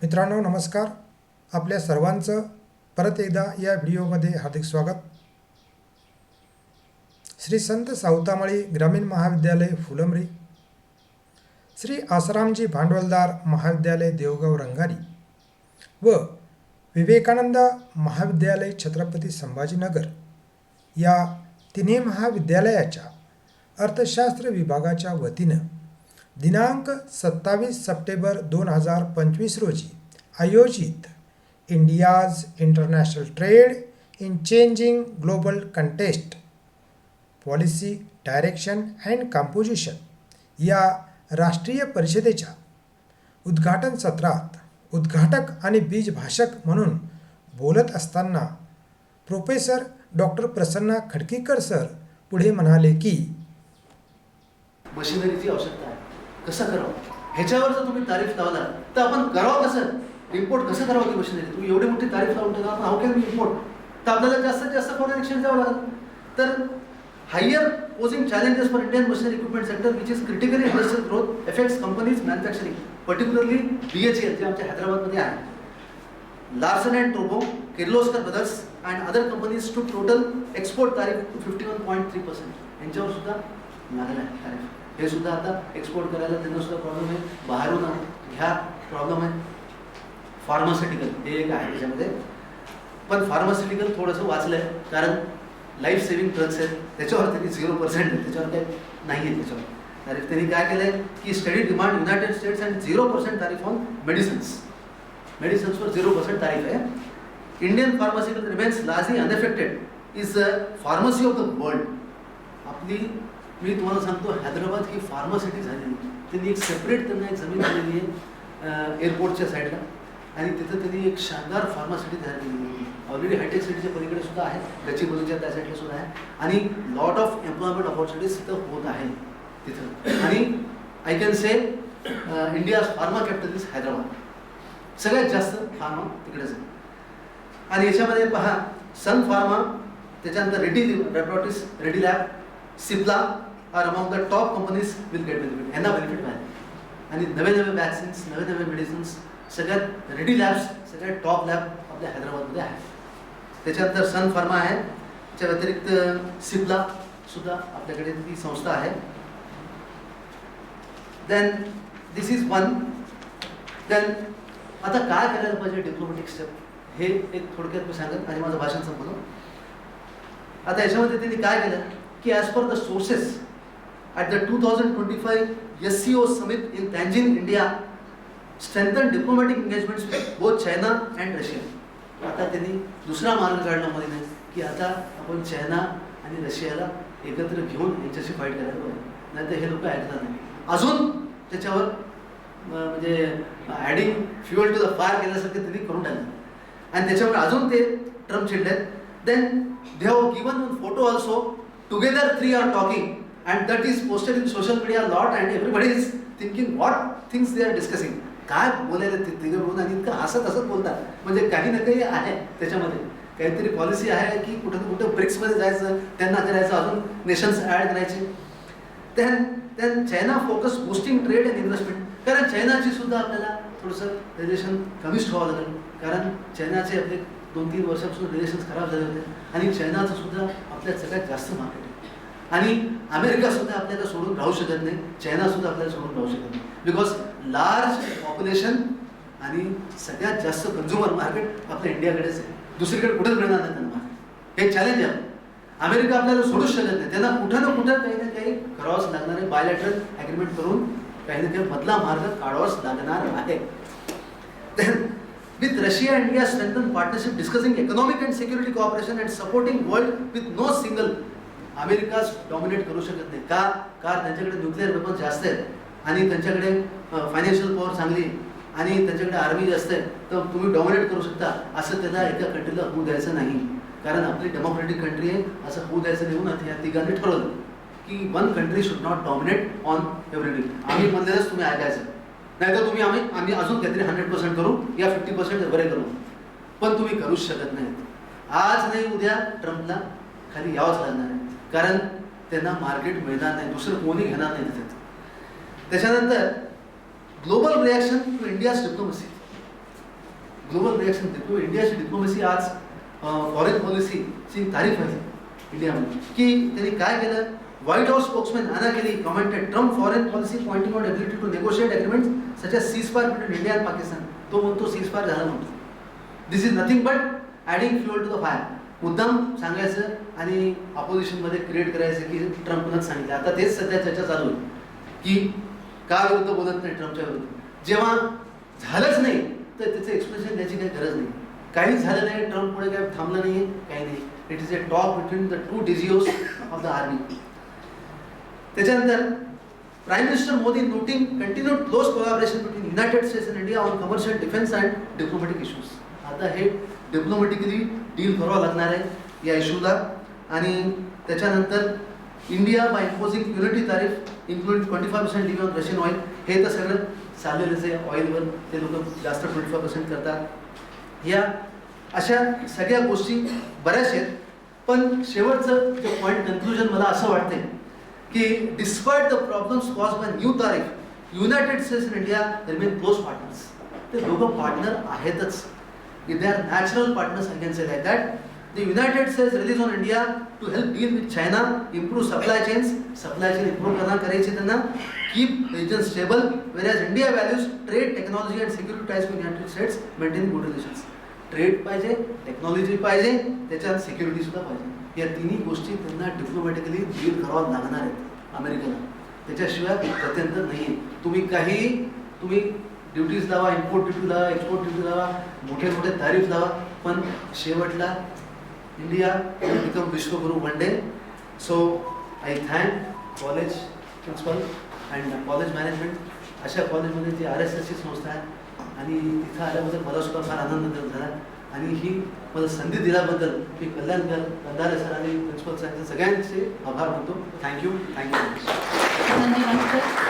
मित्रांनो नमस्कार. आपल्या सर्वांचं परत एकदा या व्हिडिओमध्ये हार्दिक स्वागत. श्री संत सावतामाळी ग्रामीण महाविद्यालय फुलंब्री, श्री आसारामजी भांडवलदार महाविद्यालय देवगाव रंगारी व विवेकानंद महाविद्यालय छत्रपती संभाजीनगर या तिन्ही महाविद्यालयाच्या अर्थशास्त्र विभागाच्या वतीनं दिनांक 27 सप्टेंबर 2025 रोजी आयोजित India's international trade in changing global contest policy direction and composition या राष्ट्रीय परिषदेच्या उद्घाटन सत्रात उद्घाटक आणि बीजभाषक म्हणून बोलत असताना प्रोफेसर डॉक्टर प्रसन्ना खडकीकर सर पुढे म्हणाले की मशिनरीची आवश्यकता आहे, कसं करावं ह्याच्यावर जर तुम्ही तारीफ लावला तर आपण करावं कसं, इम्पोर्ट कसं करावं ती मशिनरी. तुम्ही एवढी मोठी तारीफ लावून टाका, आपण हाऊ कॅन बी इम्पोर्ट, तर आपल्याला जास्तीत जास्त फॉरेन एक्सचेंज द्यावं लागेल. तर higher posing challenges for Indian machinery equipment sector which is critically industrial growth affects companies manufacturing, particularly BHEL जे आमच्या हैदराबादमध्ये आहे, Larsen and Toubro, Kirloskar brothers and other companies to total export tariff to 51.3%. यांच्यावर सुद्धा लागला आहे तारीफ. हे सुद्धा आता एक्सपोर्ट करायला त्यांना सुद्धा प्रॉब्लेम आहे, बाहेरून ह्या प्रॉब्लेम आहे. फार्मास्युटिकल हे एक आहे त्याच्यामध्ये, पण फार्मास्युटिकल थोडंसं वाचलं आहे कारण लाईफ सेव्हिंग ड्रग्स आहेत, त्याच्यावर त्यांनी 0% आहे, त्याच्यावर काही नाही आहे त्याच्यावर तारीफ. त्यांनी काय केलं आहे की study demand United States and 0% तारीफ ऑन मेडिसिन्सवर 0% तारीफ आहे. Indian pharmaceutical remains largely unaffected is the pharmacy of the world. आपली मी तुम्हाला सांगतो, हैदराबाद ही फार्मासिटी झालेली. त्यांनी एक सेपरेट त्यांना एक जमीन दिलेली आहे एअरपोर्टच्या साईडला, आणि तिथं त्यांनी एक शानदार फार्मासिटी तयार केलेली आहे. ऑलरेडी हायटेक सिटीच्या पलीकडे सुद्धा आहे, गच्चीबोलीच्या त्या साईडला सुद्धा आहे, आणि लॉट ऑफ एम्प्लॉयमेंट ऑपॉर्च्युनिटीज तिथं होत आहे तिथं. आणि I can say India's pharma capital is Hyderabad. सगळ्यात जास्त फार्मा तिकडेच आहे. आणि याच्यामध्ये पहा, सन फार्मा, त्याच्यानंतर Reddy laboratories, Reddy lab, Cipla are among the top companies will get benefit. यांना बेनिफिट मिळाले. आणि नवे वॅक्सिन्स, नवे मेडिसिन्स, सगळ्यात रेडी लॅब्स, सगळ्यात टॉप लॅब आपल्या हैदराबादमध्ये आहे. त्याच्यानंतर सन फार्मा आहे, त्याच्या व्यतिरिक्त सिप्ला सुद्धा आपल्याकडे ती संस्था आहे. Then this is one. Then आता काय करायला पाहिजे डिप्लोमॅटिक स्टेप, हे एक थोडक्यात मी सांगत आणि माझं भाषण संपवलं. आता याच्यामध्ये त्यांनी काय केलं की as per the sources at the 2025 SCO summit in Tianjin India strengthen diplomatic engagements with both China and Russia. आता त्यांनी दुसरा मार्ग काढला मध्ये की आता आपण चायना आणि रशियाला एकत्र घेऊन यांच्याशी फाईट करायला पाहिजे, नाही तर हे लोक ऐकणार नाही. अजून त्याच्यावर म्हणजे adding fuel to the fire केल्यासारखं त्यांनी करून टाकलं, आणि त्याच्यामुळे अजून ते ट्रम्प चिडलेत. Then they have given one photo also, together three are talking, and that is posted in social media a lot, and everybody is thinking what things they are discussing. काय बोलायला तिघं बोलून आणि इतकं हसत बोलतात, म्हणजे काही ना काही आहे त्याच्यामध्ये, काहीतरी पॉलिसी आहे की कुठं ब्रिक्समध्ये जायचं, त्यांना करायचं, अजून नेशन्स ॲड करायचे. Then China focus boosting trade and investment, कारण चायनाची सुद्धा आपल्याला थोडंसं रिलेशन कमीच ठेवावं लागेल, कारण चायनाचे आपले 2-3 वर्षापासून रिलेशन्स खराब झाले होते, आणि चायनाचं सुद्धा आपल्याला सगळ्यात जास्त मार्केट आहे. आणि अमेरिका सुद्धा आपल्याला सोडून राहू शकत नाही, चायना सुद्धा आपल्याला सोडून राहू शकत नाही, बिकॉज लार्ज पॉप्युलेशन आणि सगळ्यात जास्त कन्झ्युमर मार्केट आपल्या इंडियाकडेच आहे, दुसरीकडे कुठेच मिळणार नाही त्यांना मार्केट. हे चॅलेंज आहे. अमेरिका आपल्याला सोडूच शकत नाही, त्यांना कुठं ना कुठं काही ना काही करावंच लागणार आहे. बायलॅटरल ॲग्रीमेंट करून काही ना काही बदला मार्ग काढावाच लागणार आहे. With Russia and India strengthen partnership discussing economic and security cooperation and supporting world with no single. America dominate करू शकत नाही का, कारण त्यांच्याकडे न्यूक्लिअर वेपन जास्त आहेत, आणि त्यांच्याकडे फायनान्शियल पॉवर चांगली, आणि त्यांच्याकडे आर्मी जास्त आहे, तर तुम्ही डॉमिनेट करू शकता. असं त्याला एका कंट्रीला होऊ द्यायचं नाही, कारण आपली डेमोक्रेटिक कंट्री आहे, असं होऊ द्यायचं नाही. म्हणून या तिघांनी ठरवलं की one country should not dominate on everything. आम्ही म्हणलेलंच तुम्ही ऐकायचं, नाही तर तुम्ही आम्ही अजून काहीतरी 100% करू या 50% बरे करू, पण तुम्ही करूच शकत नाही. आज नाही उद्या ट्रम्पला खाली यावंच लागणार आहे, कारण त्यांना मार्केट मिळणार नाही, दुसरं कोणी घेणार नाही तिथे. त्याच्यानंतर global reaction to India's diplomacy. Global reaction देतो. इंडियाची डिप्लोमसी आज फॉरेन पॉलिसीची तारीफ आहे इंडियामध्ये, की त्यांनी काय केलं. White house spokesman Anna Kelly commented Trump foreign policy pointing on ability to negotiate agreement such as ceasefire between India and Pakistan. तो म्हणतो सीजफायर झाला म्हणतो. This is nothing but adding fuel to the fire. मुद्दाम सांगायचं आणि अपोजिशनमध्ये create करायचं की ट्रम्पनंच सांगितलं. आता तेच सध्या चर्चा चालू आहे की का विरुद्ध बोलत नाही ट्रम्पच्या विरुद्ध. जेव्हा झालंच नाही तर त्याचं एक्सप्लेनेशन द्यायची काही गरज नाही. काहीच झालं नाही, ट्रम्प पुढे काही थांबलं नाही, काही नाही. It is a talk between the two DGOs of the army. त्याच्यानंतर prime minister Modi noting continued close collaboration between United States and India on commercial defence and diplomatic issues. आता हे डिप्लोमॅटिकली डील करावं लागणार आहे या इश्यूला. आणि त्याच्यानंतर इंडिया बाय इम्पोजिंग युनिटी तारीफ including 25% duty on Russian oil. हे तर सगळं चाललेलंच आहे. ऑइलवर ते लोक जास्त 25% करतात. या अशा सगळ्या गोष्टी बऱ्याच आहेत. पण शेवटचं जे पॉईंट कन्क्लुजन मला असं वाटतंय की despite the problems cause by new tariff United States and India remain close partners. ते दोघं पार्टनर आहेतच. They are natural partners. I can say like that. The United States relies on India to help deal with China, improve supply chains improve करना करायचे त्यांना, keep region stable, whereas India values trade, technology and security ties with United States, maintaining good relations. Trade पाहिजे, technology पाहिजे, त्याच्यात security सुद्धा पाहिजे. या तिन्ही गोष्टी त्यांना डिप्लोमॅटिकली डील करावं लागणार आहेत अमेरिकेला. त्याच्याशिवाय प्रत्यंतर नाही आहे. तुम्ही ड्युटीज लावा, इम्पोर्ट ड्युटी लावा, एक्सपोर्ट ड्युटी लावा, मोठे मोठे तारीफ लावा, पण शेवटला India will become Vishwaguru one day. So I thank college principal and college management. अशा कॉलेजमध्ये जी RSSची संस्था आहे आणि तिथं आल्याबद्दल मला सुद्धा फार आनंद झाला. आणि ही मला संधी दिल्याबद्दल मी कंदारे सर आणि प्रिन्सिपल सरांचे सगळ्यांचे आभार मानतो. थँक्यू. धन्यवाद सर.